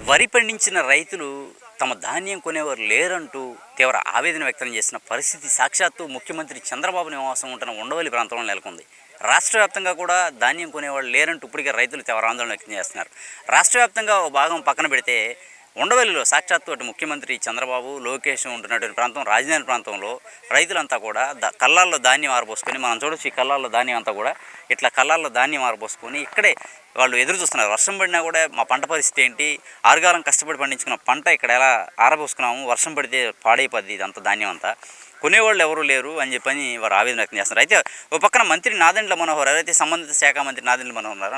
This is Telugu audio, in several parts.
వరి పండించిన రైతులు తమ ధాన్యం కొనేవారు లేరంటూ తీవ్ర ఆవేదన వ్యక్తం చేసిన పరిస్థితి సాక్షాత్తు ముఖ్యమంత్రి చంద్రబాబు నివాసం ఉంటున్న ఉండవల్లి ప్రాంతంలో నెలకొంది. రాష్ట్ర వ్యాప్తంగా కూడా ధాన్యం కొనేవాళ్ళు లేరంటూ ఇప్పటికే రైతులు తీవ్ర ఆందోళన వ్యక్తం చేస్తున్నారు. రాష్ట్ర వ్యాప్తంగా ఓ భాగం పక్కన పెడితే ఉండవల్లిలో సాక్షాత్తు అటు ముఖ్యమంత్రి చంద్రబాబు, లోకేష్ ఉంటున్నటువంటి ప్రాంతం రాజధాని ప్రాంతంలో రైతులంతా కూడా కళ్ళాల్లో ధాన్యం ఆరబోసుకొని, మనం చూడొచ్చు ఈ కళ్ళాల్లో ధాన్యం అంతా కూడా ఇట్లా కళ్ళాల్లో ధాన్యం ఆరబోసుకొని ఇక్కడే వాళ్ళు ఎదురు చూస్తున్నారు. వర్షం పడినా కూడా మా పంట పరిస్థితి ఏంటి, ఆరుగాలం కష్టపడి పండించుకున్న పంట ఇక్కడ ఎలా ఆరబోసుకున్నాము, వర్షం పడితే పాడైపోద్ది ఇదంతా ధాన్యం అంతా, కొనేవాళ్ళు ఎవరు లేరు అని చెప్పని వారు ఆవేదన వ్యక్తం చేస్తున్నారు. అయితే ఒక పక్కన మంత్రి నాదెండ్ల మనోహర్, ఎవరైతే సంబంధిత శాఖ మంత్రి నాదెండ్ల మనోహర్ ఉన్నారో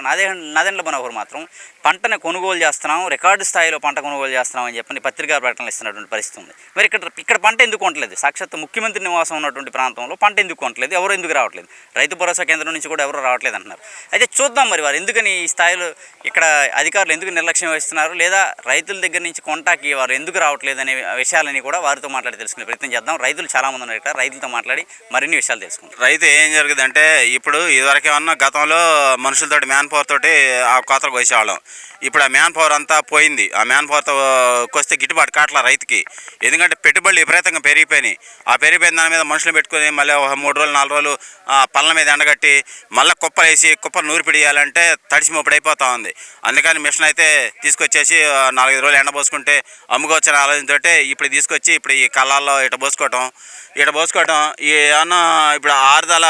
నాదెండ్ల మనోహర్ మాత్రం పంటను కొనుగోలు చేస్తున్నాం, రికార్డు స్థాయిలో పంట కొనుగోలు చేస్తున్నాం అని చెప్పని పత్రికా ప్రకటనలు ఇస్తున్నటువంటి పరిస్థితి ఉంది. మరి ఇక్కడ పంట ఎందుకు కొనట్లేదు? సాక్షాత్ ముఖ్యమంత్రి నివాసం ఉన్నటువంటి ప్రాంతంలో పంట ఎందుకు కొనట్లేదు? ఎవరు ఎందుకు రావట్లేదు? రైతు భరోసా కేంద్రం నుంచి కూడా ఎవరు రావట్లేదు అంటున్నారు. అయితే చూద్దాం మరి వారు ఎందుకని ఈ స్థాయిలో ఇక్కడ అధికారులు ఎందుకు నిర్లక్ష్యం వహిస్తున్నారు, లేదా రైతుల దగ్గర నుంచి కొంటాకి వారు ఎందుకు రావట్లేదు అనే విషయాలని కూడా వారితో మాట్లాడి తెలుసుకునే ప్రయత్నం చేద్దాం. రైతులు చాలామంది ఉన్నారు ఇక్కడ, రైతులతో మాట్లాడి మరిన్ని విషయాలు తెలుసుకుంటాం. రైతు ఏం జరుగుతుందంటే, ఇప్పుడు ఇదివరకు ఏమన్నా గతంలో మనుషులతోటి మ్యాన్ పవర్ తోటి ఆ కోతలు కోసేవాళ్ళం. ఇప్పుడు ఆ మ్యాన్ పవర్ అంతా పోయింది. ఆ మ్యాన్ పవర్తో కొస్తే గిట్టుబాటు కావట్లా రైతుకి. ఎందుకంటే పెట్టుబడులు విపరీతంగా పెరిగిపోయినాయి. ఆ పెరిగిపోయిన దాని మీద మనుషులు పెట్టుకుని మళ్ళీ 3 రోజులు 4 రోజులు పళ్ళ మీద ఎండగట్టి మళ్ళీ కుప్పలు వేసి కుప్పలు నూరిపిడి చేయాలంటే తడిసి మొప్పుడైపోతూ ఉంది. అందుకని మిషన్ అయితే తీసుకొచ్చేసి 4-5 రోజులు ఎండబోసుకుంటే అమ్ముకోవచ్చని ఆలోచనతో ఇప్పుడు తీసుకొచ్చి ఇప్పుడు ఈ కళ్ళాల్లో ఇట పోసుకోవటం ఈ ఏమన్నా ఇప్పుడు ఆరుదల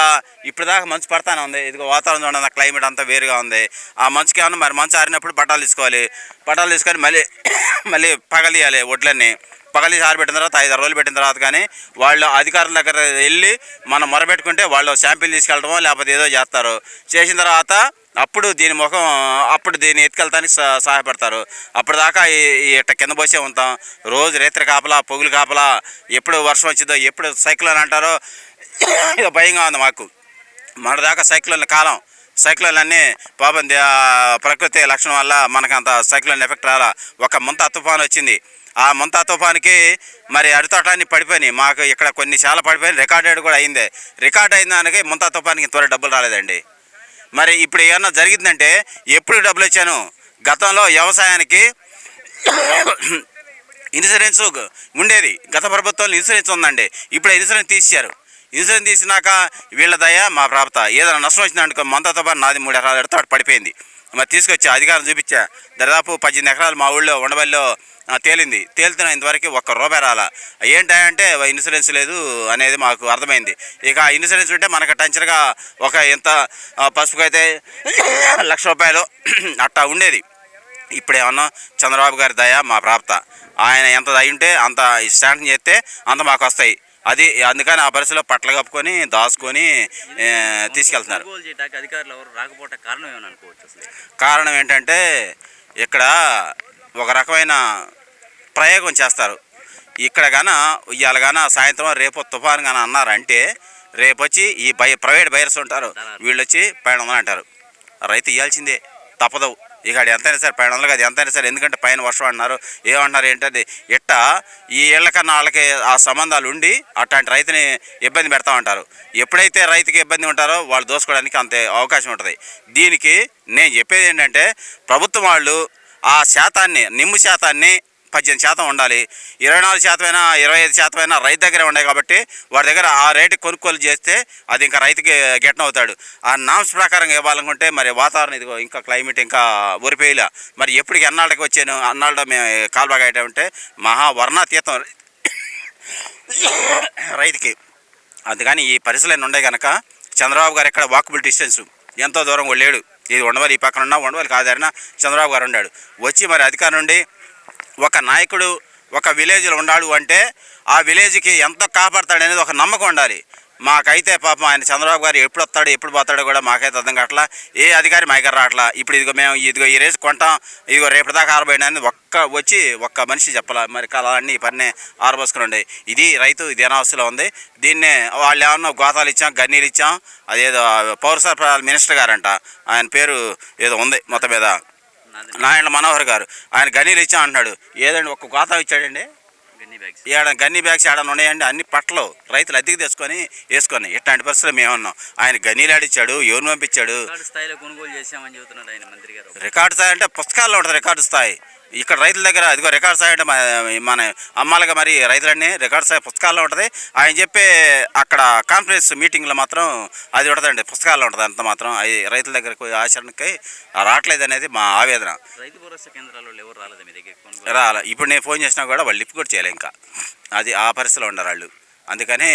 ఇప్పుడు దాకా మంచు పడతానే ఉంది. ఇదిగో వాతావరణం చూడండి, క్లైమేట్ అంతా వేరుగా ఉంది. ఆ మంచుకి ఏమన్నా మరి మంచు ఆరినప్పుడు పట్టాలు తీసుకొని మళ్ళీ పగలియాలి. వడ్లన్నీ పగలి ఆరబెట్టిన తర్వాత 5-6 రోజులు పెట్టిన తర్వాత కానీ వాళ్ళు అధికారుల దగ్గర వెళ్ళి మనం మొరబెట్టుకుంటే వాళ్ళు శాంపిల్ తీసుకెళ్ళడమో లేకపోతే ఏదో చేస్తారు. చేసిన తర్వాత అప్పుడు దీన్ని ఎత్తుకెళ్తానికి సహాయపడతారు. అప్పుడు దాకా ఇట్ట కింద పోసే ఉంటాం. రోజు రేత్రి కాపలా, పొగులు కాపలా, ఎప్పుడు వర్షం వచ్చిందో, ఎప్పుడు సైక్లోన్ అంటారో ఇదో భయంగా ఉంది మాకు. మన దాకా సైక్లోన్ అన్నీ పాపం ప్రకృతి లక్షణం వల్ల మనకంత సైక్లోన్ ఎఫెక్ట్ రాలా. ఒక ముంతా తుఫాను వచ్చింది. ఆ ముంతా తుఫానుకి మరి అరితోటాన్ని పడిపోయినాయి. మాకు ఇక్కడ కొన్ని చాలా పడిపోయినాయి. రికార్డెడ్ కూడా అయింది. రికార్డ్ అయిన దానికి ముంతా తుఫానికి త్వర డబ్బులు రాలేదండి. మరి ఇప్పుడు ఏమన్నా జరిగిందంటే ఎప్పుడు డబ్బులు వచ్చాను. గతంలో వ్యవసాయానికి ఇన్సూరెన్స్ ఉండేది. గత ప్రభుత్వంలో ఇన్సూరెన్స్ ఉందండి. ఇప్పుడు ఇన్సూరెన్స్ తీసేశారు. ఇన్సూరెన్స్ తీసినాక వీళ్ళ దయ మా ప్రాప్త. ఏదైనా నష్టం వచ్చిందనుకో మంతతో పాటు నాది 3 ఎకరాలు ఎడతాడు పడిపోయింది. మరి తీసుకొచ్చా అధికారం చూపించా. దాదాపు 18 ఎకరాలు మా ఊళ్ళో ఉండవల్లిలో తేలుతున్నా ఇంతవరకు ₹1 రాలా. ఏంటంటే ఇన్సూరెన్స్ లేదు అనేది మాకు అర్థమైంది. ఇక ఇన్సూరెన్స్ ఉంటే మనకు టెన్షన్గా ఒక ఎంత పసుపుకి అయితే ₹1,00,000 అట్టా ఉండేది. ఇప్పుడు ఏమన్నా చంద్రబాబు గారి దయ మా ప్రాప్త. ఆయన ఎంత దయ ఉంటే అంత శాంక్షన్ చేస్తే అంత మాకు వస్తాయి. అందుకని ఆ పరిస్థితిలో పట్టలు కప్పుకొని దాచుకొని తీసుకెళ్తున్నారు. కారణం ఏంటంటే ఇక్కడ ఒక రకమైన ప్రయోగం చేస్తారు. ఇక్కడ ఇవాళ సాయంత్రం రేపు తుఫాను కానీ అన్నారంటే రేపు వచ్చి ఈ ప్రైవేట్ బయర్స్ ఉంటారు, వీళ్ళు వచ్చి 500 అంటారు. రైతు ఇవ్వాల్సిందే, తప్పదు. ఇక ఎంతైనా సరే 500 కాదు, ఎంతైనా సరే. ఎందుకంటే పైన వర్షం అంటున్నారు, ఏమన్నారు ఏంటది ఇట్టా ఈ ఇళ్ళకన్నా వాళ్ళకి ఆ సంబంధాలు ఉండి అట్లాంటి రైతుని ఇబ్బంది పెడతా ఉంటారు. ఎప్పుడైతే రైతుకి ఇబ్బంది ఉంటారో వాళ్ళు దోసుకోవడానికి అంతే అవకాశం ఉంటుంది. దీనికి నేను చెప్పేది ఏంటంటే ప్రభుత్వం వాళ్ళు ఆ శాతాన్ని, నిమ్ము శాతాన్ని 18% ఉండాలి. 24% 25% రైతు దగ్గరే ఉన్నాయి కాబట్టి వాడి దగ్గర ఆ రేటుకి కొనుగోలు చేస్తే అది ఇంకా రైతుకి గెటన్ అవుతాడు. ఆ నామ్స్ ప్రకారం ఇవ్వాలనుకుంటే మరి వాతావరణం ఇదిగో ఇంకా క్లైమేట్ ఇంకా ఊరిపోయేలా. మరి ఎప్పటికి ఎన్నాళ్ళకి వచ్చాను, అన్నాళ్ళలో మేము కాలుబాగా అంటే వర్ణాతీతం రైతుకి. అందుకని ఈ పరిస్థితులు ఉండే కనుక చంద్రబాబు గారు ఇక్కడ వాకబుల్ డిస్టెన్స్ ఎంతో దూరం లేడు. ఇది ఉండవల్లి ఈ పక్కన ఉన్నా, ఉండవల్లి కాదారినా చంద్రబాబు గారు ఉన్నాడు. వచ్చి మరి అధికారం నుండి ఒక నాయకుడు ఒక విలేజ్లో ఉండాడు అంటే ఆ విలేజ్కి ఎంత కాపాడతాడనేది ఒక నమ్మకం ఉండాలి. మాకైతే పాపం ఆయన చంద్రబాబు గారు ఎప్పుడు వస్తాడో ఎప్పుడు పోతాడో కూడా మాకైతే అర్థం కావట్లా. ఏ అధికారి మా దగ్గర రావట్లా. ఇప్పుడు మేము ఈ రేసు కొంటాం, ఇదిగో రేపు దాకా ఆరబోయినని ఒక్క మనిషి చెప్పాల. మరి కాలాన్ని పన్నే ఆరబోసుకుని ఉండే. ఇది రైతు దీనావస్థలో ఉంది. దీన్నే వాళ్ళు ఏమన్నా గోతాలు ఇచ్చాం, గన్నీలు ఇచ్చాం. అదేదో పౌర సరఫరాల మినిస్టర్ గారంట, ఆయన పేరు ఏదో ఉంది మొత్తం మీద, నారాయణ మనోహర్ గారు. ఆయన గన్నీలు ఇచ్చాం అంటున్నాడు. ఏదండి ఒక్క గోతం ఇచ్చాడండి. గన్నీ బ్యాగ్స్ ఏడన్నా ఉన్నాయండి. అన్ని పట్టలు రైతులు అద్దెకి తెచ్చుకొని వేసుకొని ఇట్లాంటి పరిస్థితులు మేమున్నాం. ఆయన గన్నీలు ఆడిచ్చాడు, ఎవరిని పంపించాడు. స్థాయిలో కొనుగోలు చేసామని చెబుతున్నాడు ఆయన మంత్రి గారు. రికార్డు స్థాయి అంటే పుస్తకాల్లో ఉంటుంది రికార్డు స్థాయి. ఇక్కడ రైతుల దగ్గర అదిగో రికార్డ్ సాయి అంటే మన అమ్మాలుగా మరి రైతులన్నీ రికార్డ్ సాయి పుస్తకాల్లో ఉంటుంది. ఆయన చెప్పే అక్కడ కాన్ఫరెన్స్ మీటింగ్లో మాత్రం అది ఉంటుందండి, పుస్తకాల్లో ఉంటుంది. అంత మాత్రం అది రైతుల దగ్గరకు ఆచరణకి రావట్లేదు అనేది మా ఆవేదన. రైతు భరోసా కేంద్రాల్లో ఎవరు రాలేదు మీ దగ్గర? రాలే. ఇప్పుడు నేను ఫోన్ చేసినా కూడా వాళ్ళు లిఫ్ట్ కూడా చేయలే. ఇంకా అది ఆ పరిస్థితిలో ఉన్నారు వాళ్ళు. అందుకని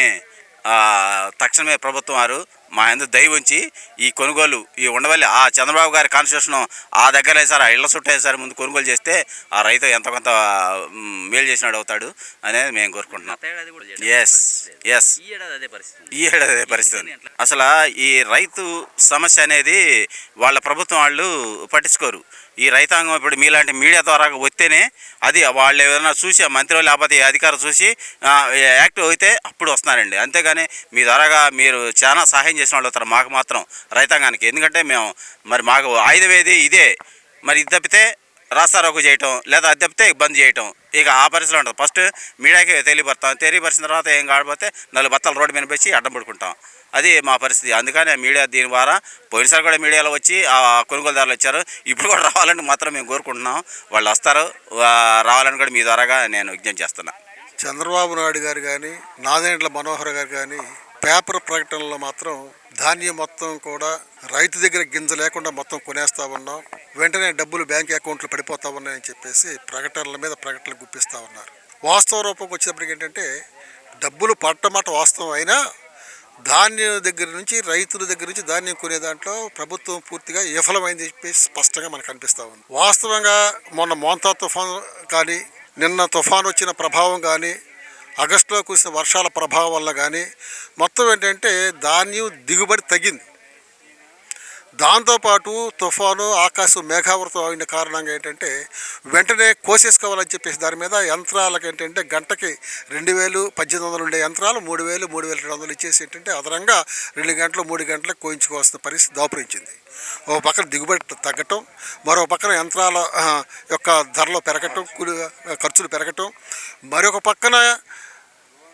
తక్షణమే ప్రభుత్వం వారు మా ఎందుకు దయ ఉంచి ఈ కొనుగోలు ఈ ఉండవల్లి ఆ చంద్రబాబు గారి కాన్స్టిట్యూషన్ ఆ దగ్గర వేసారు, ఆ ఇళ్ల చుట్టూ వేసారు, ముందు కొనుగోలు చేస్తే ఆ రైతు ఎంత కొంత మేలు చేసినాడు అవుతాడు అనేది మేము కోరుకుంటున్నాం. ఎస్ ఎస్ ఈ ఏడాది అదే పరిస్థితి. అసలు ఈ రైతు సమస్య అనేది వాళ్ళ ప్రభుత్వం వాళ్ళు పట్టించుకోరు. ఈ రైతాంగం ఇప్పుడు మీలాంటి మీడియా ద్వారా వస్తేనే అది వాళ్ళు ఏదైనా చూసి మంత్రి లేకపోతే అధికారులు చూసి యాక్టివ్ అయితే అప్పుడు వస్తున్నారండి. అంతేగాని మీ ద్వారాగా మీరు చాలా సహాయం చేసిన వాళ్ళు అవుతారు మాకు మాత్రం రైతాంగానికి. ఎందుకంటే మేము మరి మాకు ఆయుధం ఏది ఇదే. మరి ఇది తప్పితే రాస్తారోకు చేయటం లేదా అది తప్పితే బంద్ చేయటం, ఇక ఆ పరిస్థితిలో ఉంటుంది. ఫస్ట్ మీడియాకి తెలియపరిచిన తర్వాత ఏం కాకపోతే 4 బత్తాలు రోడ్డు మీద పెట్టి అడ్డం పడుకుంటాం. అది మా పరిస్థితి. అందుకని మీడియా దీని ద్వారా పోయినసారి కూడా మీడియాలో వచ్చి ఆ కొనుగోలుదారులు వచ్చారు. ఇప్పుడు కూడా రావాలని మాత్రం మేము కోరుకుంటున్నాం. వాళ్ళు వస్తారు, రావాలని కూడా మీ ద్వారాగా నేను విజ్ఞప్తి చేస్తున్నా. చంద్రబాబు నాయుడు గారు కానీ నాదెండ్ల మనోహర్ గారు కానీ పేపర్ ప్రకటనలో మాత్రం ధాన్యం మొత్తం కూడా రైతు దగ్గర గింజ లేకుండా మొత్తం కొనేస్తా ఉన్నాం, వెంటనే డబ్బులు బ్యాంక్ అకౌంట్లు పడిపోతా ఉన్నాయని చెప్పేసి ప్రకటనల మీద ప్రకటనలు గుప్పిస్తూ ఉన్నారు. వాస్తవ రూపంకి వచ్చేటప్పటికి ఏంటంటే డబ్బులు పట్టమాట వాస్తవం అయినా ధాన్యం దగ్గర నుంచి రైతుల దగ్గర నుంచి ధాన్యం కొనే దాంట్లో ప్రభుత్వం పూర్తిగా విఫలమైంది చెప్పేసి స్పష్టంగా మనకు అనిపిస్తూ ఉంది. వాస్తవంగా మొన్న మోంతా తుఫాన్ కానీ నిన్న తుఫాన్ వచ్చిన ప్రభావం కానీ ఆగస్టులో కురిసిన వర్షాల ప్రభావం వల్ల కానీ మొత్తం ఏంటంటే ధాన్యం దిగుబడి తగ్గింది. దాంతోపాటు తుఫాను ఆకాశం మేఘావృతం అయిన కారణంగా ఏంటంటే వెంటనే కోసేసుకోవాలని చెప్పేసి దాని మీద యంత్రాలకు ఏంటంటే గంటకి 2,000-1,800 ఉండే యంత్రాలు 3,000-3,200 ఇచ్చేసి ఏంటంటే అదనంగా 2 గంటలు 3 గంటలకు కోయించుకోవాల్సిన పరిస్థితి దాపురించింది. ఒక పక్కన దిగుబడి తగ్గటం, మరో పక్కన యంత్రాల యొక్క ధరలు పెరగటం, ఖర్చులు పెరగటం, మరొక పక్కన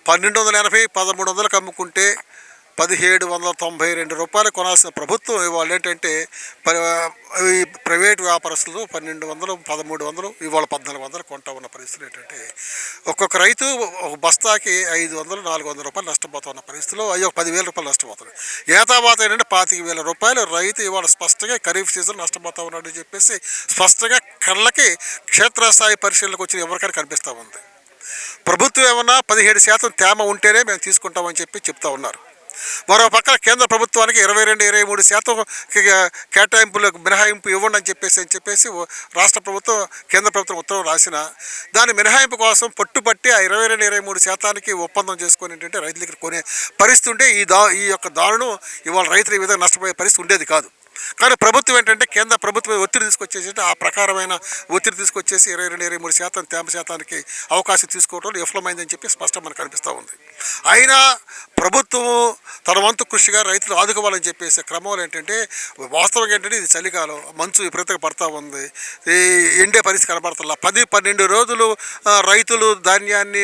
1,280-1,300లకు అమ్ముకుంటే 1,792 రూపాయలు కొనాల్సిన ప్రభుత్వం ఇవాళ ఏంటంటే ఈ ప్రైవేటు వ్యాపారస్తులు 1,200, 1,300, ఇవాళ 1,400 కొంటా ఉన్న పరిస్థితులు ఏంటంటే ఒక్కొక్క రైతు ఒక బస్తాకి 500-400 రూపాయలు నష్టపోతా ఉన్న పరిస్థితిలో అయ్యో 10,000 రూపాయలు నష్టపోతాడు. ఏతాబాత ఏంటంటే 25,000 రూపాయలు రైతు ఇవాళ స్పష్టంగా ఖరీఫ్ సీజన్ నష్టపోతా ఉన్నాడు అని చెప్పేసి స్పష్టంగా కళ్ళకి క్షేత్రస్థాయి పరిశీలనకు వచ్చి ఎవరికైనా కనిపిస్తూ ఉంది. ప్రభుత్వం ఏమన్నా 17% తేమ ఉంటేనే మేము తీసుకుంటామని చెప్పి చెప్తా ఉన్నారు. మరో పక్కన కేంద్ర ప్రభుత్వానికి 22-23% కేటాయింపులకు మినహాయింపు ఇవ్వండి అని చెప్పేసి రాష్ట్ర ప్రభుత్వం కేంద్ర ప్రభుత్వం ఉత్తర్వులు రాసిన దాని మినహాయింపు కోసం పట్టుబట్టి ఆ 22-23% ఒప్పందం చేసుకొని ఏంటంటే రైతుల దగ్గర కొనే పరిస్థితి ఉంటే ఈ యొక్క దారుణం ఇవాళ రైతులు ఈ విధంగా నష్టపోయే పరిస్థితి ఉండేది కాదు. కానీ ప్రభుత్వం ఏంటంటే కేంద్ర ప్రభుత్వం ఒత్తిడి తీసుకొచ్చేసి ఆ ప్రకారమైన ఒత్తిడి తీసుకొచ్చేసి 22-23% తేమ శాతానికి అవకాశం తీసుకోవడం విఫలమైందని చెప్పి స్పష్టంగా మనకు కనిపిస్తూ ఉంది. అయినా ప్రభుత్వం తన వంతు కృషిగా రైతులు ఆదుకోవాలని చెప్పేసి క్రమంలో ఏంటంటే వాస్తవంగా ఏంటంటే ఇది చలికాలం, మంచు విపరీతంగా పడతా ఉంది, ఈ ఎండే పరిస్థితి కనబడుతున్నా 10-12 రోజులు రైతులు ధాన్యాన్ని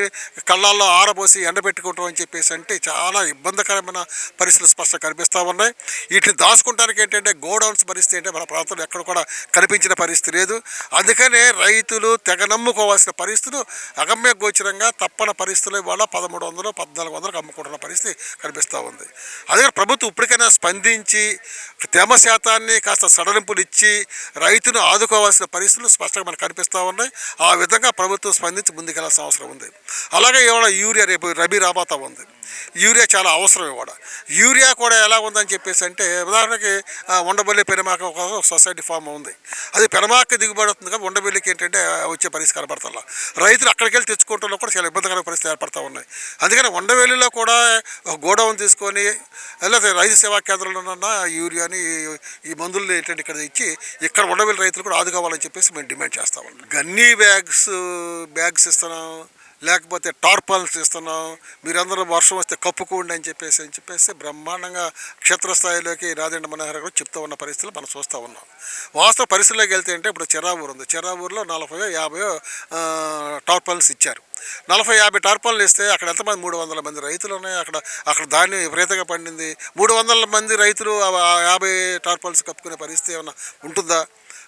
కళ్ళాల్లో ఆరబోసి ఎండబెట్టుకుంటాం అని చెప్పేసి అంటే చాలా ఇబ్బందికరమైన పరిస్థితులు స్పష్టంగా కనిపిస్తూ ఉన్నాయి. వీటిని దాచుకోవడానికి ఏంటంటే గోడౌన్స్ పరిస్థితి అంటే మన ప్రాంతంలో ఎక్కడ కూడా కనిపించిన పరిస్థితి లేదు. అందుకనే రైతులు తెగ నమ్ముకోవాల్సిన పరిస్థితులు అగమ్య గోచరంగా తప్పని పరిస్థితులు ఇవాళ 1,300-1,400కు అమ్ముకుంటున్న పరిస్థితి కనిపిస్తూ ఉంది. అదే ప్రభుత్వం ఇప్పటికైనా స్పందించి తేమ శాతాన్ని కాస్త సడలింపులు ఇచ్చి రైతును ఆదుకోవాల్సిన పరిస్థితులు స్పష్టంగా మనకు కనిపిస్తూ ఉన్నాయి. ఆ విధంగా ప్రభుత్వం స్పందించి ముందుకెళ్లాల్సిన అవసరం ఉంది. అలాగే ఇవాళ యూరియా రేపు రబీ రాబోతా ఉంది. యూరియా చాలా అవసరం ఇవాళ. యూరియా కూడా ఎలా ఉందని చెప్పేసి అంటే ఉదాహరణకి ఉండబల్లి పెనమాక ఒక సొసైటీ ఫామ్ ఉంది, అది పెనమాక దిగుబడి అవుతుంది కానీ ఉండబల్లికి ఏంటంటే వచ్చే పరిస్థితి కనబడతా. రైతులు అక్కడికి వెళ్ళి తెచ్చుకోవడంలో కూడా చాలా ఇబ్బందికరమైన పరిస్థితి ఏర్పడతా ఉన్నాయి. అందుకని ఉండవెల్లిలో కూడా గోడౌన్ తీసుకొని లేకపోతే రైతు సేవా కేంద్రంలోనన్నా యూరియాని ఈ మందులు ఏంటంటే ఇక్కడ ఇచ్చి ఇక్కడ ఉండవెల్లి రైతులు కూడా ఆదుకోవాలని చెప్పేసి మేము డిమాండ్ చేస్తా ఉన్నాం. గన్నీ బ్యాగ్స్ ఇస్తున్నాం, లేకపోతే టార్పాల్స్ ఇస్తున్నాం, మీరందరూ వర్షం వస్తే కప్పుకోండి అని చెప్పేసి బ్రహ్మాండంగా క్షేత్రస్థాయిలోకి నాదెండ్ల మనోహర్ గారు చెప్తూ ఉన్న పరిస్థితులు మనం చూస్తూ ఉన్నాం. వాస్తవ పరిస్థితుల్లోకి వెళ్తే అంటే ఇప్పుడు చెరావూరు ఉంది, చెరావూరులో 40-50 టార్పాల్స్ ఇచ్చారు. 40-50 టార్పాల్లు ఇస్తే అక్కడ ఎంతమంది 300 మంది రైతులు ఉన్నాయి. అక్కడ ధాన్యం విపరీతంగా పండింది. 300 మంది రైతులు 50 టార్పాల్స్ కప్పుకునే పరిస్థితి ఏమైనా ఉంటుందా?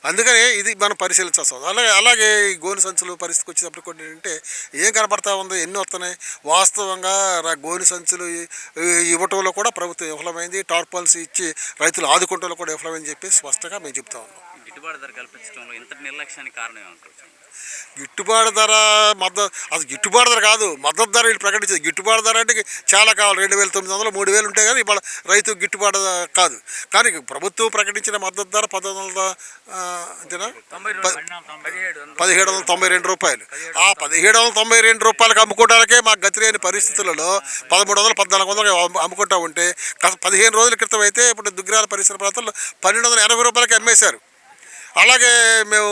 అందుకని ఇది మనం పరిశీలించాల్సి వస్తుంది. అలాగే ఈ గోను సంచులు పరిస్థితికి వచ్చేటప్పుడు కొన్ని అంటే ఏం కనపడతా ఉంది, ఎన్ని వస్తున్నాయి. వాస్తవంగా గోను సంచులు ఇవ్వటంలో కూడా ప్రభుత్వం విఫలమైంది, టార్పాల్స్ ఇచ్చి రైతులు ఆదుకుంటంలో కూడా విఫలమైందని చెప్పి స్పష్టంగా మేము చెప్తా ఉన్నాం. గిట్టుబాటు ధర కల్పించడంలో ఇంత నిర్లక్ష్యానికి కారణం ఏమంటారు? గిట్టుబాటు ధర అది గిట్టుబాటు ధర కాదు, మద్దతు ధర వీళ్ళు ప్రకటించేది. గిట్టుబాటు ధర అంటే చాలా కావాలి, 2,900 3,000 ఉంటాయి కానీ ఇవాళ రైతు గిట్టుబాటు కాదు. కానీ ప్రభుత్వం ప్రకటించిన మద్దతు ధర 1,792 రూపాయలు. ఆ 1,792 రూపాయలకు అమ్ముకోవడానికే మాకు గతి లేని పరిస్థితులలో 1,300 1,400 అమ్ముకుంటా ఉంటే 15 రోజుల క్రితం అయితే ఇప్పుడు దుగ్గిరాల పరిసర ప్రాంతాల్లో 1,280 రూపాయలకి అమ్మేశారు. అలాగే మేము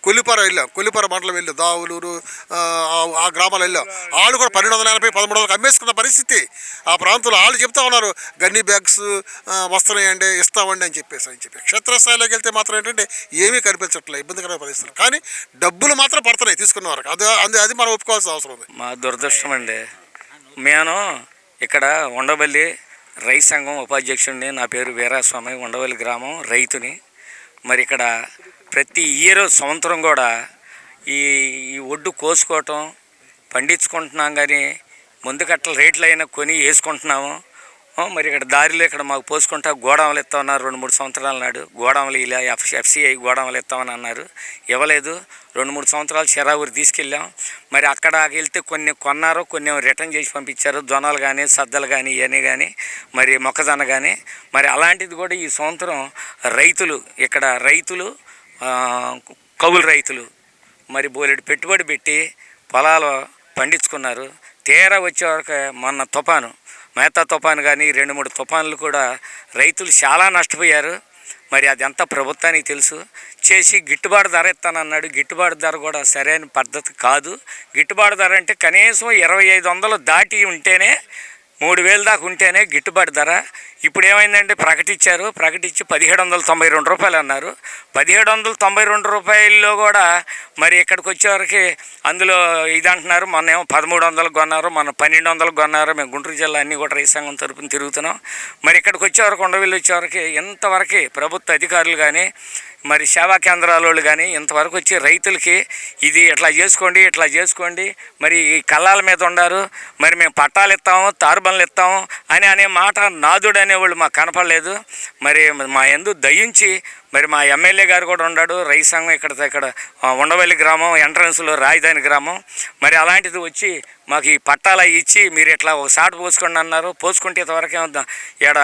కొల్లిపార వెళ్ళాం, కొల్లిపార మండలం వెళ్ళాం, దావులూరు ఆ గ్రామాలు వెళ్ళాం. వాళ్ళు కూడా 1,280 1,300 అమ్మేసుకున్న పరిస్థితి. ఆ ప్రాంతంలో వాళ్ళు చెప్తా ఉన్నారు గన్నీ బ్యాగ్స్ వస్తున్నాయండి, ఇస్తామండి అని చెప్పి క్షేత్రస్థాయిలోకి వెళ్తే మాత్రం ఏంటంటే ఏమీ కనిపించట్లేదు, ఇబ్బందికరమైన పరిస్థితులు. కానీ డబ్బులు మాత్రం పడుతున్నాయి తీసుకున్న వారికి. అది మనం ఒప్పుకోవాల్సిన అవసరం ఉంది. మా దురదృష్టం అండి. నేను ఇక్కడ ఉండవల్లి రైతు సంఘం ఉపాధ్యక్షుడిని. నా పేరు వీరాస్వామి, ఉండవల్లి గ్రామం రైతుని. మరి ఇక్కడ ప్రతి సంవత్సరం కూడా ఈ ఒడ్డు కోసుకోవటం పండించుకుంటున్నాం, కానీ ముందు కట్టల రేట్లు అయినా కొని వేసుకుంటున్నాము. మరి ఇక్కడ దారిలో ఇక్కడ మాకు పోసుకుంటా గోడాములు ఇస్తామన్నారు 2-3 సంవత్సరాల నాడు. గోడాములు ఇలా FCI గోడాములు ఇస్తామని అన్నారు, ఇవ్వలేదు. 2-3 సంవత్సరాలు చెరావూరు తీసుకెళ్ళాం. మరి అక్కడ వెళ్తే కొన్ని కొన్నారు, కొన్ని రిటర్న్ చేసి పంపించారు. జొన్నలు కానీ సద్దలు కానీ ఇవన్నీ కానీ మరి మొక్కజొన్న కానీ. మరి అలాంటిది కూడా ఈ సంవత్సరం ఇక్కడ రైతులు కౌలు రైతులు మరి బోలెడు పెట్టుబడి పెట్టి పొలాలు పండించుకున్నారు. తీరా వచ్చేవరకు మొన్న మేతా తుఫాను కానీ 2-3 తుఫాన్లు కూడా రైతులు చాలా నష్టపోయారు. మరి అదంతా ప్రభుత్వానికి తెలుసు. చేసి గిట్టుబాటు ధర ఇస్తానన్నాడు. గిట్టుబాటు ధర కూడా సరైన పద్ధతి కాదు. గిట్టుబాటు ధర అంటే కనీసం 2,500 దాటి ఉంటేనే, 3,000 దాకా ఉంటేనే గిట్టుబాటు ధర. ఇప్పుడు ఏమైందంటే ప్రకటించి 1,792 రూపాయలు అన్నారు. 1,792 రూపాయల్లో కూడా మరి ఇక్కడికి వచ్చేవరకు అందులో ఇది అంటున్నారు, మొన్న ఏమో 1,300 కొన్నారు, మొన్న 1,200 కొన్నారు. మేము గుంటూరు జిల్లా అన్నీ కూడా రైతు సంఘం తరపున తిరుగుతున్నాం. మరి ఇక్కడికి వచ్చేవరకు ఉండవిల్లు వచ్చేవరకు ఇంతవరకు ప్రభుత్వ అధికారులు కానీ మరి సేవా కేంద్రాల వాళ్ళు కానీ ఇంతవరకు వచ్చి రైతులకి ఇది ఇట్లా చేసుకోండి మరి ఈ కళ్ళాల మీద ఉండారు, మరి మేము పట్టాలు ఇస్తాము, తారుబన్లు ఇస్తాము అనే మాట నాదుడు అనేవాళ్ళు మాకు కనపడలేదు. మరి మా యందు దయించి మరి మా ఎమ్మెల్యే గారు కూడా ఉన్నాడు. రైతు సంఘం ఇక్కడ ఉండవల్లి గ్రామం ఎంట్రన్స్లో రాజధాని గ్రామం. మరి అలాంటిది వచ్చి మాకు ఈ పట్టాలు ఇచ్చి మీరు ఇట్లా ఒకసారి పోసుకోండి అన్నారు. పోసుకుంటే ఇంతవరకు ఏమవుతాం ఇక్కడ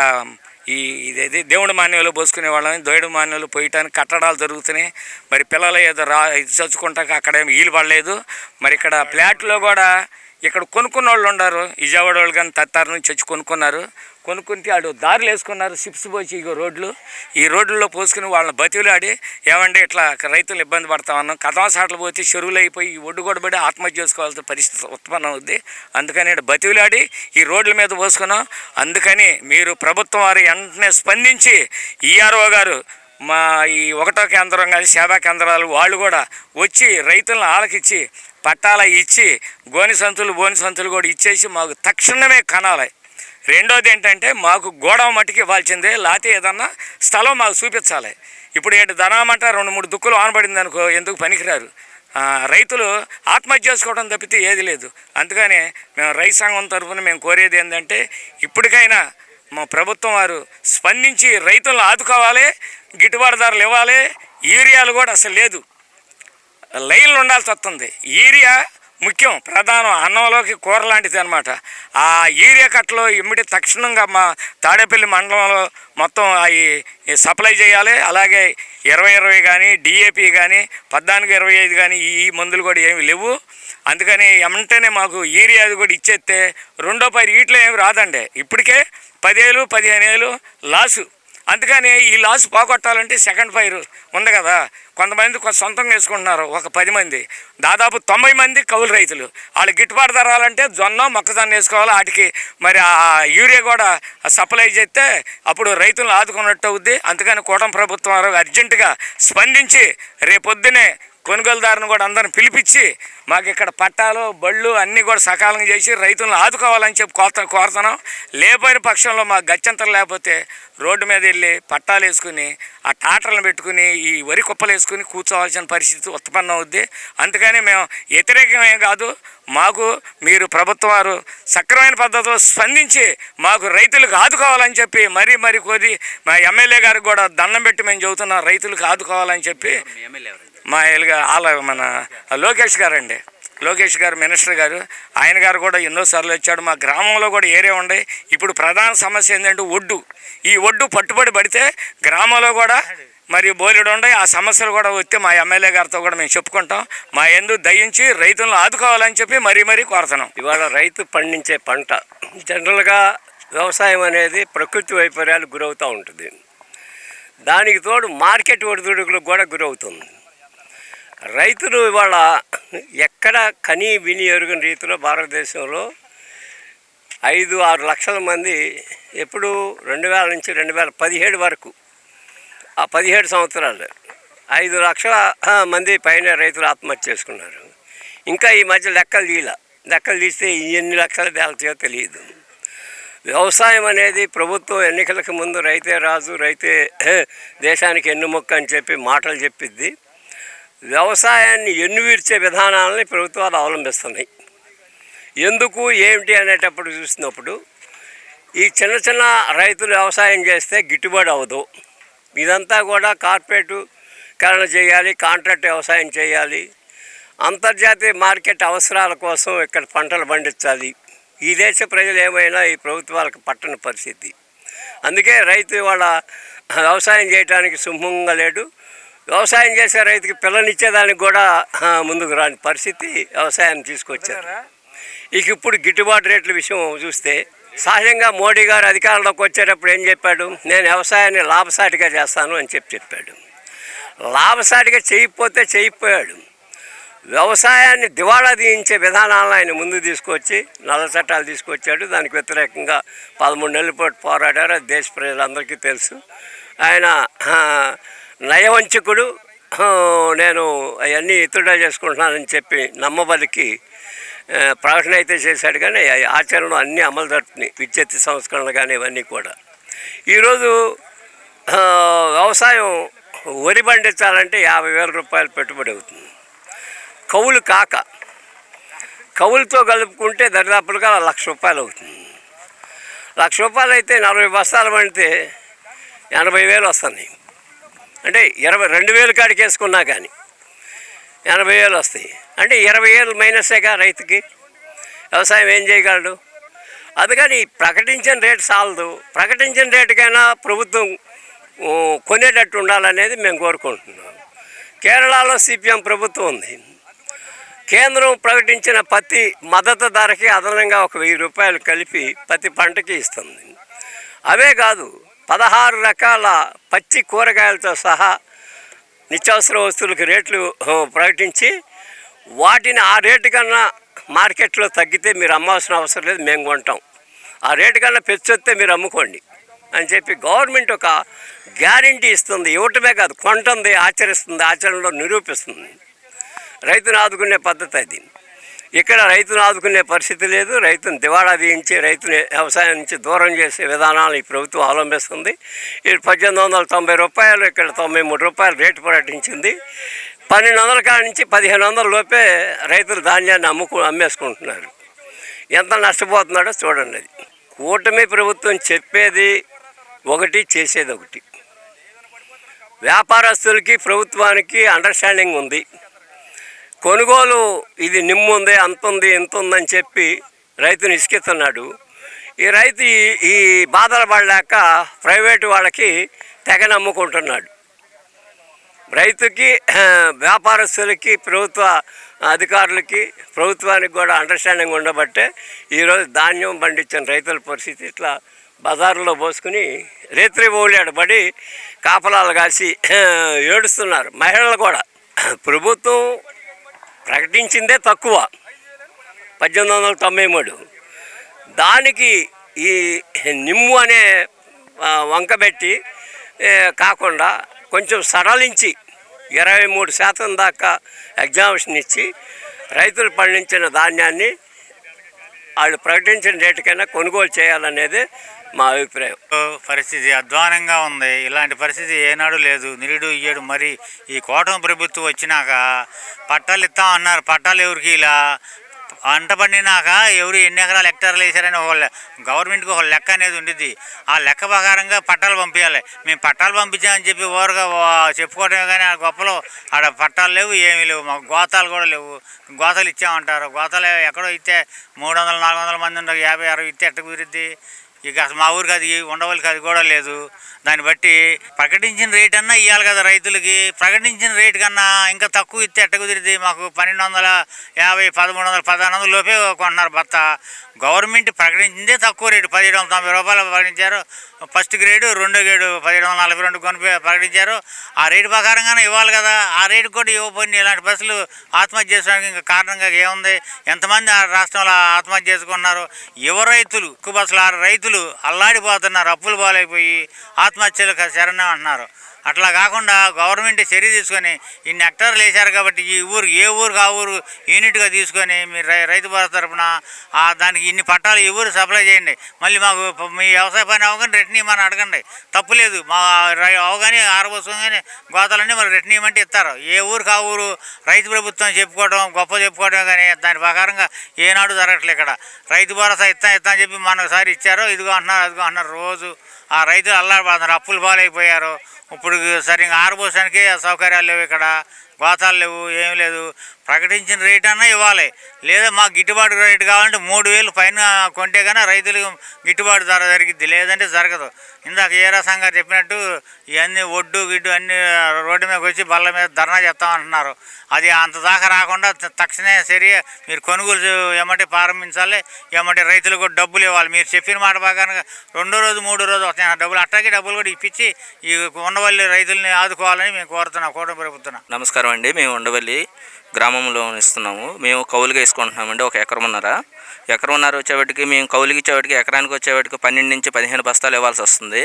ఇదేది దేవుడి మాన్యంలో పోసుకునే వాళ్ళని దోయుడు మాన్యంలో పోయటానికి కట్టడాలు జరుగుతున్నాయి. మరి పిల్లలు ఏదో చచ్చుకుంటాక అక్కడేమి వీలు పడలేదు. మరి ఇక్కడ ఫ్లాట్లో కూడా ఇక్కడ కొనుక్కున్న వాళ్ళు ఉన్నారు, విజయవాడ వాళ్ళు కానీ తత్తారు నుంచి వచ్చి కొనుక్కుంటే ఆడు దారులు వేసుకున్నారు, సిప్స్ పోసి ఈ రోడ్లలో పోసుకుని వాళ్ళని బతిలాడి ఏమంటే ఇట్లా రైతులు ఇబ్బంది పడతామన్నాం. కథాసాట్లు పోతే చెరువులు అయిపోయి ఈ ఒడ్డు గొడబడి ఆత్మహత్య చేసుకోవాల్సిన పరిస్థితి ఉత్పన్నం అవుద్ది. అందుకని బతిలాడి ఈ రోడ్ల మీద పోసుకున్నాం. అందుకని మీరు ప్రభుత్వం వారు వెంటనే స్పందించి ERO గారు మా ఈ 1వ కేంద్రం కానీ సేవా కేంద్రాలు వాళ్ళు కూడా వచ్చి రైతులను ఆలకిచ్చి పట్టాల ఇచ్చి బోని సంచులు కూడా ఇచ్చేసి మాకు తక్షణమే కనాలి. రెండోది ఏంటంటే మాకు గోడవ మట్టికి ఇవ్వాల్సిందే, లేకపోతే ఏదన్నా స్థలం మాకు చూపించాలి. ఇప్పుడు ధనామంట 2-3 దుక్కులు ఆనబడింది అనుకో, ఎందుకు పనికిరారు. రైతులు ఆత్మహత్య చేసుకోవడం తప్పితే ఏది లేదు. అందుకని మేము రైతు సంఘం తరఫున మేము కోరేది ఏంటంటే ఇప్పటికైనా మా ప్రభుత్వం వారు స్పందించి రైతులను ఆదుకోవాలి, గిట్టుబాటు ధరలు ఇవ్వాలి. యూరియాలు కూడా అసలు లేదు, లైన్లు ఉండాల్సి వస్తుంది. యూరియా ముఖ్యం, ప్రధానం, అన్నంలోకి కూర లాంటిది అనమాట. ఆ యూరియా కట్టలో ఇమ్మడి తక్షణంగా మా తాడేపల్లి మండలంలో మొత్తం అవి సప్లై చేయాలి. అలాగే 20-20 కానీ DAP కానీ 14-25 కానీ ఈ మందులు కూడా ఏమి లేవు. అందుకని వెంటనే మాకు యూరియా కూడా ఇచ్చేస్తే రెండో పైరు వీటిలో ఏమి రాదండి. ఇప్పటికే 10,000-15,000 లాసు. అందుకని ఈ లాస్ పోగొట్టాలంటే సెకండ్ ఫైర్ ఉంది కదా, కొంతమంది సొంతంగా వేసుకుంటున్నారు, ఒక 10 మంది, దాదాపు 90 మంది కౌలు రైతులు. వాళ్ళు గిట్టుబాటు ధర రావాలంటే జొన్న మొక్కజొన్న వేసుకోవాలి. వాటికి మరి ఆ యూరియా కూడా సప్లై చేస్తే అప్పుడు రైతులను ఆదుకున్నట్టు అవుద్ది. అందుకని కూటమి ప్రభుత్వం వారు అర్జెంటుగా స్పందించి రేపొద్దునే కొనుగోలుదారుని కూడా అందరిని పిలిపించి మాకు ఇక్కడ పట్టాలు బళ్ళు అన్నీ కూడా సకాలంగా చేసి రైతులను ఆదుకోవాలని చెప్పి కోరుతున్నాం. లేకపోయిన పక్షంలో మాకు గత్యంతరం లేకపోతే రోడ్డు మీద వెళ్ళి పట్టాలు వేసుకుని ఆ టాటర్లను పెట్టుకుని ఈ వరి కుప్పలు వేసుకుని కూర్చోవాల్సిన పరిస్థితి ఉత్పన్నం అవుద్ది. అందుకని మేము వ్యతిరేకమే కాదు, మాకు మీరు ప్రభుత్వం వారు సక్రమైన పద్ధతిలో స్పందించి మాకు రైతులకు ఆదుకోవాలని చెప్పి మరీ కోరి మా ఎమ్మెల్యే గారికి కూడా దండం పెట్టి మేము చెబుతున్నాం, రైతులకు ఆదుకోవాలని చెప్పి. మా మన లోకేష్ గారు అండి, లోకేష్ గారు మినిస్టర్ గారు, ఆయన గారు కూడా ఎన్నోసార్లు వచ్చాడు. మా గ్రామంలో కూడా ఏరియా ఉండే. ఇప్పుడు ప్రధాన సమస్య ఏంటంటే ఒడ్డు. ఈ ఒడ్డు పట్టుబడి పడితే గ్రామంలో కూడా మరి బోలెడు ఉండే. ఆ సమస్యలు కూడా వస్తే మా ఎమ్మెల్యే గారితో కూడా మేము చెప్పుకుంటాం. మా యందు దయించి రైతులను ఆదుకోవాలని చెప్పి మరీ కోరుతున్నాం. ఇవాళ రైతు పండించే పంట జనరల్గా వ్యవసాయం అనేది ప్రకృతి వైపర్యాలకు గురవుతూ ఉంటుంది. దానికి తోడు మార్కెట్ ఒడిదుడుకులకు కూడా గురవుతుంది. రైతులు ఇవాళ ఎక్కడ కనీ విని ఎరుగని రీతిలో భారతదేశంలో 5-6 లక్షల మంది ఎప్పుడు 2000 నుంచి 2017 వరకు, ఆ 17 సంవత్సరాలు 5 లక్షల మంది పైన రైతులు ఆత్మహత్య చేసుకున్నారు. ఇంకా ఈ మధ్య లెక్కలు తీస్తే ఎన్ని లక్షలు తేల్చాయో తెలియదు. వ్యవసాయం అనేది ప్రభుత్వం ఎన్నికలకు ముందు రైతే రాజు, రైతే దేశానికి ఎన్నుముక్క అని చెప్పి మాటలు చెప్పిద్ది. వ్యవసాయాన్ని ఎన్నువీర్చే విధానాలని ప్రభుత్వాలు అవలంబిస్తున్నాయి. ఎందుకు ఏమిటి అనేటప్పుడు చూసినప్పుడు ఈ చిన్న రైతులు వ్యవసాయం చేస్తే గిట్టుబాటు అవ్వదు. ఇదంతా కూడా కార్పొరేటీకరణ చేయాలి, కాంట్రాక్ట్ వ్యవసాయం చేయాలి, అంతర్జాతీయ మార్కెట్ అవసరాల కోసం ఇక్కడ పంటలు పండించాలి. ఈ దేశ ప్రజలు ఏమైనా ఈ ప్రభుత్వాలకు పట్టని పరిస్థితి. అందుకే రైతు ఇవాళ వ్యవసాయం చేయడానికి సుముఖంగా లేడు. వ్యవసాయం చేసే రైతుకి పిల్లనిచ్చేదానికి కూడా ముందుకు రాని పరిస్థితి వ్యవసాయాన్ని తీసుకొచ్చారు. ఇప్పుడు గిట్టుబాటు రేట్ల విషయం చూస్తే సహజంగా మోడీ గారు అధికారంలోకి వచ్చేటప్పుడు ఏం చెప్పాడు? నేను వ్యవసాయాన్ని లాభసాటిగా చేస్తాను అని చెప్పాడు. లాభసాటిగా చేయకపోయాడు. వ్యవసాయాన్ని దివాళా తీయించే విధానాలను ఆయన ముందు తీసుకొచ్చి నల్ల చట్టాలు తీసుకొచ్చాడు. దానికి వ్యతిరేకంగా 13 నెలల పాటు పోరాడారు. అది దేశ ప్రజలందరికీ తెలుసు. ఆయన నయవంచకుడు, నేను అవన్నీ ఇతరుడా చేసుకుంటున్నానని చెప్పి నమ్మబలికి ప్రకటన అయితే చేశాడు. కానీ ఆచరణలో అన్నీ అమలు జరుగుతున్నాయి. విద్యుత్ సంస్కరణలు కానీ ఇవన్నీ కూడా. ఈరోజు వ్యవసాయం వరి పండించాలంటే 50,000 రూపాయలు పెట్టుబడి అవుతుంది. కౌలు కాక కౌలుతో కలుపుకుంటే దరిదాపులుగా 1,00,000 రూపాయలు అవుతుంది. 1,00,000 రూపాయలు అయితే 40 బస్తాలు పండితే 80,000 వస్తున్నాయి. అంటే 22,000 కాడికి వేసుకున్నా కానీ 80,000 వస్తాయి. అంటే 20,000 మైనసేగా రైతుకి. వ్యవసాయం ఏం చేయగలడు? అందుకని ప్రకటించిన రేటు చాలదు. ప్రకటించిన రేటుకైనా ప్రభుత్వం కొనేటట్టు ఉండాలనేది మేము కోరుకుంటున్నాం. కేరళలో సిపిఎం ప్రభుత్వం ఉంది. కేంద్రం ప్రకటించిన ప్రతి మద్దతు ధరకి అదనంగా 1,000 రూపాయలు కలిపి ప్రతి పంటకి ఇస్తుంది. అవే కాదు, 16 రకాల పచ్చి కూరగాయలతో సహా నిత్యావసర వస్తువులకు రేట్లు ప్రకటించి వాటిని ఆ రేటు కన్నా మార్కెట్లో తగ్గితే మీరు అమ్మాల్సిన అవసరం లేదు, మేము కొంటాం, ఆ రేటు కన్నా పెంచొస్తే మీరు అమ్ముకోండి అని చెప్పి గవర్నమెంట్ ఒక గ్యారంటీ ఇస్తుంది. ఇవ్వటమే కాదు, కొంటుంది, ఆచరిస్తుంది, ఆచరణలో నిరూపిస్తుంది. రైతును ఆదుకునే పద్ధతి అది. ఇక్కడ రైతును ఆదుకునే పరిస్థితి లేదు. రైతును దివాళా తీయించి రైతుని వ్యవసాయం నుంచి దూరం చేసే విధానాలు ఈ ప్రభుత్వం అవలంబిస్తుంది. ఇది 1,890 రూపాయలు, ఇక్కడ 93 రూపాయలు రేటు ప్రకటించింది. 1,200 కాడి నుంచి 1,500 లోపే రైతులు ధాన్యాన్ని అమ్మేసుకుంటున్నారు. ఎంత నష్టపోతున్నాడో చూడండి. అది కూటమి ప్రభుత్వం చెప్పేది ఒకటి, చేసేది ఒకటి. వ్యాపారస్తులకి ప్రభుత్వానికి అండర్స్టాండింగ్ ఉంది. కొనుగోలు ఇది నిమ్ముంది, అంతుంది, ఇంత ఉందని చెప్పి రైతుని ఇసుకెత్తున్నాడు. ఈ రైతు ఈ బాధలు పడలేక ప్రైవేటు వాళ్ళకి తెగ నమ్ముకుంటున్నాడు. రైతుకి, వ్యాపారస్తులకి, ప్రభుత్వ అధికారులకి, ప్రభుత్వానికి కూడా అండర్స్టాండింగ్ ఉండబట్టే ఈరోజు ధాన్యం పండించిన రైతుల పరిస్థితి ఇట్లా బజారులో పోసుకుని రేత్రి బోలేడబడి కాపలాలు కాసి ఏడుస్తున్నారు మహిళలు కూడా. ప్రభుత్వం ప్రకటించిందే తక్కువ 1893, దానికి ఈ నిమ్ము అనే వంకబెట్టి కాకుండా కొంచెం సడలించి 23% దాకా ఎగ్జామిషన్ ఇచ్చి రైతులు పండించిన ధాన్యాన్ని వాళ్ళు ప్రకటించిన రేటుకైనా కొనుగోలు చేయాలనేది మా అభిప్రాయం. పరిస్థితి అధ్వానంగా ఉంది. ఇలాంటి పరిస్థితి ఏనాడు లేదు. నిరుడు ఇయ్యడు. మరి ఈ కూటమి ప్రభుత్వం వచ్చినాక పట్టాలు ఇస్తామన్నారు. పట్టాలు ఎవరికి ఇలా పంట పండినాక ఎవరు ఎన్ని ఎకరాలు హెక్టార్లు వేసారని గవర్నమెంట్కి ఒక లెక్క అనేది ఉండిద్ది. ఆ లెక్క ప్రకారంగా పట్టాలు పంపించాలి. మేము పట్టాలు పంపించామని చెప్పి ఓరుగా చెప్పుకోవడమే కానీ ఆ గొప్పలో ఆడ పట్టాలు లేవు, ఏమీ లేవు. మాకు గోతాలు కూడా లేవు. గోతాలు ఇచ్చామంటారు. గోతాలు ఎక్కడో ఇస్తే 300 400 మంది ఉండవు. 50 60 ఇస్తే ఎట్ట కుదిరిద్ది? ఇక అసలు మా ఊరికి అది ఉండవలకి అది కూడా లేదు. దాన్ని బట్టి ప్రకటించిన రేట్ అన్నా ఇవ్వాలి కదా రైతులకి. ప్రకటించిన రేటు కన్నా ఇంకా తక్కువ ఇస్తే ఎట్ట కుదిరిద్ది? మాకు 1250 1300 1400 లోపే కొంటున్నారు బత్త. గవర్నమెంట్ ప్రకటించిందే తక్కువ రేటు 1790 రూపాయలు ప్రకటించారు. ఫస్ట్ గ్రేడు, రెండో గ్రేడు 1742 కొని ప్రకటించారు. ఆ రేటు ప్రకారంగానే ఇవ్వాలి కదా. ఆ రేటు కూడా ఇవ్వకపోయింది. ఇలాంటి బస్సులు ఆత్మహత్య చేసుకోవడానికి ఇంకా కారణంగా ఏముంది? ఎంతమంది ఆ రాష్ట్రంలో ఆత్మహత్య చేసుకున్నారు? యువ రైతులు, ఎక్కువ బస్సులు రైతులు అల్లాడిపోతున్నారు. అప్పులు పాలైపోయి ఆత్మహత్యలు శరణం అంటున్నారు. అట్లా కాకుండా గవర్నమెంట్ చర్య తీసుకొని ఇన్ని హెక్టార్లు వేశారు కాబట్టి ఈ ఊరు ఏ ఊరికి ఆ ఊరు యూనిట్గా తీసుకొని మీరు రైతు భరోసా తరఫున దానికి ఇన్ని పట్టాలు ఈ ఊరు సప్లై చేయండి. మళ్ళీ మాకు మీ వ్యవసాయ పని అవగానే రిటర్న్ ఇవ్వమని అడగండి. తప్పులేదు. మా అవగానే ఆరబోసుకొని గోతాలన్నీ మరి రిటర్న్ ఇవ్వమంటే ఇస్తారు. ఏ ఊరికి ఆ ఊరు రైతు ప్రభుత్వం చెప్పుకోవడం గొప్ప చెప్పుకోవడమే కానీ దాని ప్రకారంగా ఏనాడు జరగట్లేదు. ఇక్కడ రైతు భరోసా ఇస్తా అని చెప్పి మనొకసారి ఇచ్చారు. ఇదిగో అంటున్నారు, అదిగో అంటున్నారు. రోజు ఆ రైతులు అల్లాడిపోతున్నారు. అప్పులు పాలైపోయారు. ఇప్పుడు సరిగ్గా ఆరబోసానికి సౌకర్యాలు లేవు. ఇక్కడ గోతాలు లేవు, ఏమీ లేదు. ప్రకటించిన రేట్ అన్నా ఇవ్వాలి. లేదా మాకు గిట్టుబాటు రేటు కావాలంటే 3000 పైన కొంటే కానీ రైతులకు గిట్టుబాటు ధర జరిగిద్ది. లేదంటే జరగదు. ఇందాక ఏరా సంఘ చెప్పినట్టు ఇవన్నీ ఒడ్డు గిడ్డు అన్నీ రోడ్డు మీదకి వచ్చి బల్ల మీద ధర్నా చేస్తామంటున్నారు. అది అంత దాకా రాకుండా తక్షణమే చర్య మీరు కొనుగోలు ఎమ్మటి ప్రారంభించాలి. ఎమ్మటి రైతులకు కూడా డబ్బులు ఇవ్వాలి. మీరు చెప్పిన మాట ప్రకారంగా 2వ రోజు 3వ రోజు వస్తాయి డబ్బులు. అట్టాగే డబ్బులు కూడా ఇప్పించి ఈ ఉండవల్లి రైతుల్ని ఆదుకోవాలని మేము కోరుతున్నాం కూటమి ప్రభుత్వం. నమస్కారం అండి. మేము ఉండవల్లి గ్రామంలో ఇస్తున్నాము. మేము కౌలుగా వేసుకుంటున్నామండి. 1 ఎకరమున్నర వచ్చేవాటికి మేము కౌలుకి ఇచ్చేవాటికి ఎకరానికి వచ్చేవాటికి 12 నుంచి 15 బస్తాలు ఇవ్వాల్సి వస్తుంది.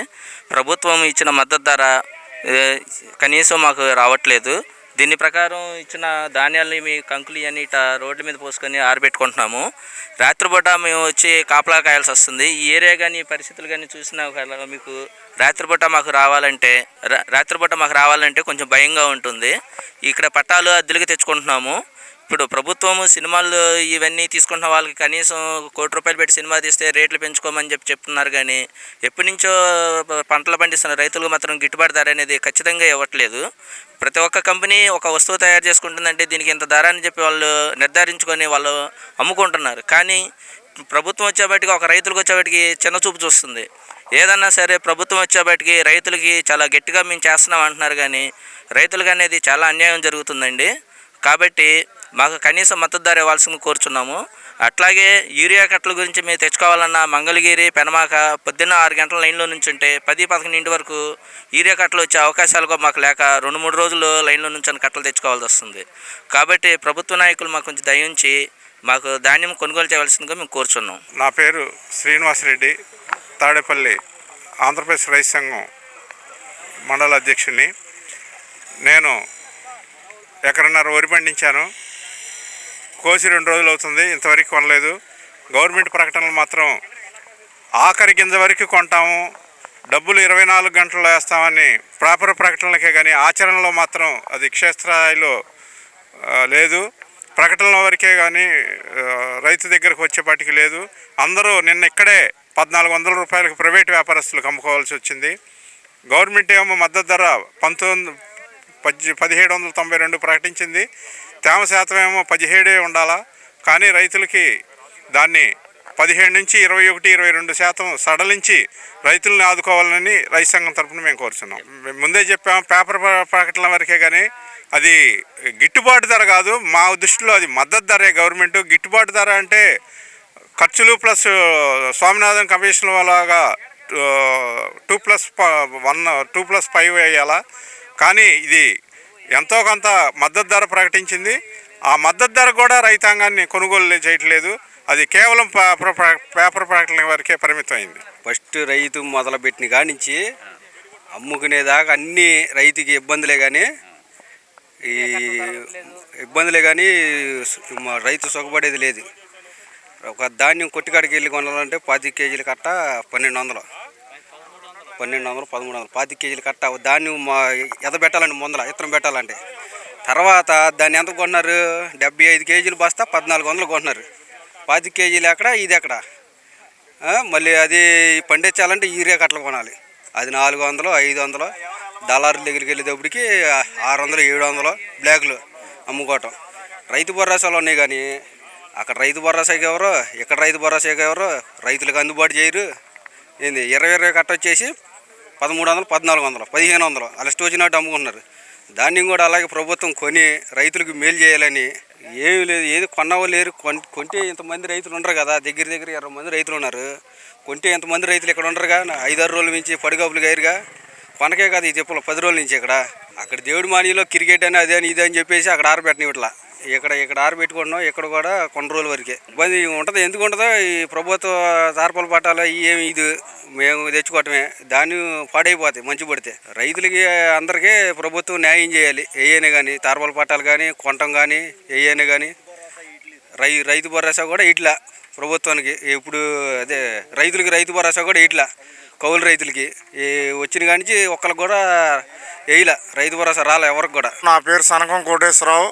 ప్రభుత్వం ఇచ్చిన మద్దతు ధర కనీసం మాకు రావట్లేదు. దీని ప్రకారం ఇచ్చిన ధాన్యాలని మీ కంకులు ఇవన్నీ ఇట్లా రోడ్ల మీద పోసుకొని ఆరబెట్టుకుంటున్నాము. రాత్రిపూట మేము వచ్చి కాపలా కాయాల్సి వస్తుంది. ఈ ఏరియా కానీ పరిస్థితులు కానీ చూసినా మీకు రాత్రిపూట మాకు రావాలంటే కొంచెం భయంగా ఉంటుంది. ఇక్కడ పట్టాలు అద్దెలకి తెచ్చుకుంటున్నాము. ఇప్పుడు ప్రభుత్వము సినిమాలు ఇవన్నీ తీసుకుంటున్న వాళ్ళకి కనీసం ₹1,00,00,000 పెట్టి సినిమా తీస్తే రేట్లు పెంచుకోమని చెప్తున్నారు. కానీ ఎప్పటి నుంచో పంటలు పండిస్తున్న రైతులకు మాత్రం గిట్టుబాటు ధర అనేది ఖచ్చితంగా ఇవ్వట్లేదు. ప్రతి ఒక్క కంపెనీ ఒక వస్తువు తయారు చేసుకుంటుందంటే దీనికి ఇంత ధర అని చెప్పి వాళ్ళు నిర్ధారించుకొని వాళ్ళు అమ్ముకుంటున్నారు. కానీ ప్రభుత్వం వచ్చేబట్టికి ఒక రైతులకు వచ్చేబట్టికి చిన్న చూపు చూస్తుంది. ఏదన్నా సరే ప్రభుత్వం వచ్చేబట్టికి రైతులకి చాలా గట్టిగా మేము చేస్తున్నాం అంటున్నారు. కానీ రైతులకు అనేది చాలా అన్యాయం జరుగుతుందండి. కాబట్టి మాకు కనీసం మద్దతు ధర ఇవ్వాల్సింది కోరుచున్నాము. అట్లాగే యూరియా కట్టల గురించి మేము తెచ్చుకోవాలన్నా మంగళగిరి పెనమాక పొద్దున్న 6 గంటల లైన్లో నుంచి ఉంటే 10-11 వరకు యూరియా కట్టలు వచ్చే అవకాశాలు కూడా మాకు లేక 2-3 రోజులు లైన్లో నుంచి కట్టలు తెచ్చుకోవాల్సి వస్తుంది. కాబట్టి ప్రభుత్వ నాయకులు మాకు కొంచెం దయించి మాకు ధాన్యం కొనుగోలు చేయవలసిందిగా మేము కోరుచున్నాం. నా పేరు శ్రీనివాసరెడ్డి, తాడేపల్లి ఆంధ్రప్రదేశ్ రైతు సంఘం మండల అధ్యక్షుడిని. నేను 1.5 ఎకరం వరి పండించాను. కోసి 2 రోజులు అవుతుంది, ఇంతవరకు కొనలేదు. గవర్నమెంట్ ప్రకటనలు మాత్రం ఆఖరి గింజ వరకు కొంటాము, డబ్బులు 24 గంటల్లో వేస్తామని ప్రాపర్ ప్రకటనలకే కానీ ఆచరణలో మాత్రం అది క్షేత్రస్థాయిలో లేదు. ప్రకటనల వరకే కానీ రైతు దగ్గరకు వచ్చేపాటికి లేదు. అందరూ నిన్న ఇక్కడే ₹1,400 ప్రైవేట్ వ్యాపారస్తులకు అమ్ముకోవాల్సి వచ్చింది. గవర్నమెంట్ ఏమో మద్దతు ధర 1792 ప్రకటించింది. తేమ శాతం ఏమో 17 ఉండాలా. కానీ రైతులకి దాన్ని 17 నుంచి 21-22% సడలించి రైతులను ఆదుకోవాలని రైతు సంఘం తరఫున మేము కోరుతున్నాం. ముందే చెప్పాము, పేపర్ ప్రకటనల వరకే కానీ అది గిట్టుబాటు ధర కాదు. మా దృష్టిలో అది మద్దతు ధరే. గవర్నమెంట్ గిట్టుబాటు ధర అంటే ఖర్చులు ప్లస్ స్వామినాథన్ కమిషన్ లాగా 2+5 వేయాలా. కానీ ఇది ఎంతో కొంత మద్దతు ధర ప్రకటించింది. ఆ మద్దతు ధర కూడా రైతాంగాన్ని కొనుగోలు చేయట్లేదు. అది కేవలం పేపర్ ప్రకటన వరకే పరిమితమైంది. ఫస్ట్ రైతు మొదలుపెట్టిన కాడి నుంచి అమ్ముకునేదాకా అన్నీ రైతుకి ఇబ్బందులే కానీ రైతు సుఖపడేది లేదు. ఒక ధాన్యం కొట్టుకాడికి వెళ్ళి కొనాలంటే 25 కేజీలు కట్ట 1200, 1300, 25 కేజీలు కట్ట ధాన్యం ఎదబెట్టాలండి, ముందర ఇత్తనం పెట్టాలంటే. తర్వాత దాన్ని ఎంత కొన్నారు? 75 కేజీలు బస్తా 1400 కొంటున్నారు. 25 కేజీలు ఎక్కడ, ఇది ఎక్కడ? మళ్ళీ అది పండించాలంటే యూరియా కట్టలు కొనాలి, అది 400, 500. దళారుల దగ్గరికి వెళ్ళేటప్పటికి 600, 700 బ్లాక్లు అమ్ముకోవటం. రైతు భరోసాలు ఉన్నాయి కానీ అక్కడ రైతు భరోసాకి ఎవరు, ఇక్కడ రైతు భరోసాకి ఎవరు, రైతులకు అందుబాటు చేయరు. ఏంది 20 కట్ట వచ్చేసి 1300, 1400, 1500 అలా ఇష్టం వచ్చినట్టు అమ్ముకుంటున్నారు. ధాన్యం కూడా అలాగే ప్రభుత్వం కొని రైతులకు మేలు చేయాలని ఏమీ లేదు. ఏది కొన్నవాళ్ళు లేరు. కొంటే ఇంతమంది రైతులు ఉండరు కదా, దగ్గర 20 మంది రైతులు ఉన్నారు. కొంటే ఇంతమంది రైతులు ఇక్కడ ఉండరుగా, 5-6 రోజుల నుంచి పడిగాపులు గైరుగా కొనకే కదా ఈ చెప్పులు 10 రోజుల నుంచి. అక్కడ దేవుడి మానిలో క్రికెట్ అని అదే అని ఇదే అని చెప్పేసి అక్కడ ఆరబెట్టని ఇట్లా ఇక్కడ ఆరబెట్టుకుంటున్నాం. ఇక్కడ కూడా కొన్ని రోజుల వరకే ఇబ్బంది ఉంటుంది. ఎందుకు ఉంటుందో ఈ ప్రభుత్వ తార్పాలు పట్టాలి ఏమి ఇది మేము తెచ్చుకోవటమే, దాన్ని పాడైపోతాయి మంచి పడితే. రైతులకి అందరికీ ప్రభుత్వం న్యాయం చేయాలి. ఏయైనా కానీ తార్పాలు పట్టాలు కానీ కొనటం కానీ ఏయైనా కానీ రైతు భరోసా కూడా ఇట్లా ప్రభుత్వానికి ఇప్పుడు అదే రైతులకి రైతు భరోసా కూడా ఇట్లా కౌలు రైతులకి వచ్చిన కానించి ఒక్కరికి కూడా వేయలే రైతు భరోసా రాలే ఎవరికి కూడా. నా పేరు సనకం కోటేశ్వరరావు.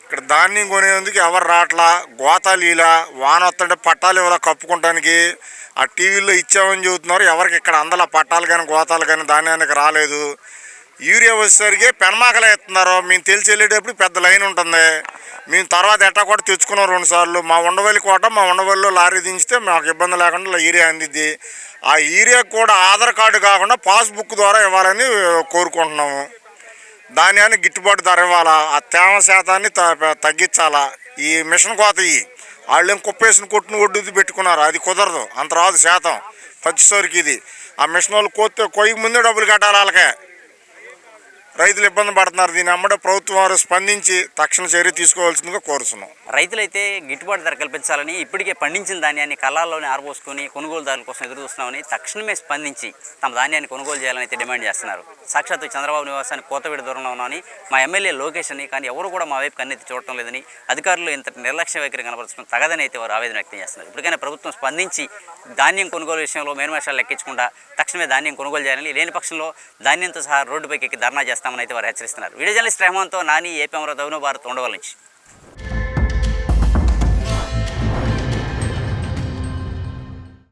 ఇక్కడ ధాన్యం కొనేందుకు ఎవరు రావట్లా, గోతాలు ఇలా వాన వస్తుంటే పట్టాలు ఇవ్వాల కప్పుకోవటానికి. ఆ టీవీలో ఇచ్చామని చెబుతున్నారు, ఎవరికి ఇక్కడ అందల పట్టాలు కానీ గోతాలు కానీ ధాన్యానికి రాలేదు. యూరియా వచ్చేసరికి పెనమాకలే ఇస్తున్నారు. మేము తెలిసి వెళ్ళేటప్పుడు పెద్ద లైన్ ఉంటుంది. మేము తర్వాత ఎట్టా కూడా తెచ్చుకున్నాం 2 సార్లు. మా ఉండవల్లి కోట, మా ఉండవల్లిలో లారీ దించితే మాకు ఇబ్బంది లేకుండా యూరియా అందిద్ది. ఆ యూరియా కూడా ఆధార్ కార్డు కాకుండా పాస్బుక్ ద్వారా ఇవ్వాలని కోరుకుంటున్నాము. ధాన్యాన్ని గిట్టుబాటు ధర ఇవ్వాలా, ఆ తేమ శాతాన్ని తగ్గించాలా. ఈ మిషన్ కోత వాళ్ళేం కుప్పేసిన కొట్టును ఒడ్డు పెట్టుకున్నారు, అది కుదరదు, అంత రాదు శాతం పచ్చిసరికి. ఇది ఆ మిషన్ వాళ్ళు కొయ్యి ముందే డబ్బులు కట్టాలి వాళ్ళకే. రైతులు ఇబ్బంది పడుతున్నారు. దీని అమ్మడే ప్రభుత్వం వారు స్పందించి తక్షణ చర్య తీసుకోవాల్సిందిగా కోరుతున్నాం. రైతులైతే గిట్టుబాటు ధర కల్పించాలని, ఇప్పటికే పండించిన ధాన్యాన్ని కళ్ళాల్లోనే ఆరబోసుకొని కొనుగోలుదారుల కోసం ఎదురు చూస్తున్నామని తక్షణమే స్పందించి తమ ధాన్యాన్ని కొనుగోలు చేయాలని అయితే డిమాండ్ చేస్తున్నారు. సాక్షాత్తు చంద్రబాబు నివాసానికి కోతవేడి దూరంలో ఉన్నామని మా ఎమ్మెల్యే లోకేష్ అని, కానీ ఎవరు కూడా మా వైపు కన్నెత్తి చూడటం లేదని, అధికారులు ఇంత నిర్లక్ష్య వైఖరి కనబరచడం తగదని అయితే వారు ఆవేదన వ్యక్తం చేస్తున్నారు. ఇప్పటికైనా ప్రభుత్వం స్పందించి ధాన్యం కొనుగోలు విషయంలో మేనుమేషాలు లెక్కించకుండా తక్షణమే ధాన్యం కొనుగోలు చేయాలని, లేని పక్షంలో ధాన్యంతో సహా రోడ్డుపైకి ఎక్కి ధర్నా చేస్తామని అయితే వారు హెచ్చరిస్తున్నారు. వీడియో జర్నలిస్ట్ రెహమాన్తో నాని, ఏపీ అమరావతి, భారత్ ఉండవల్ నుంచి.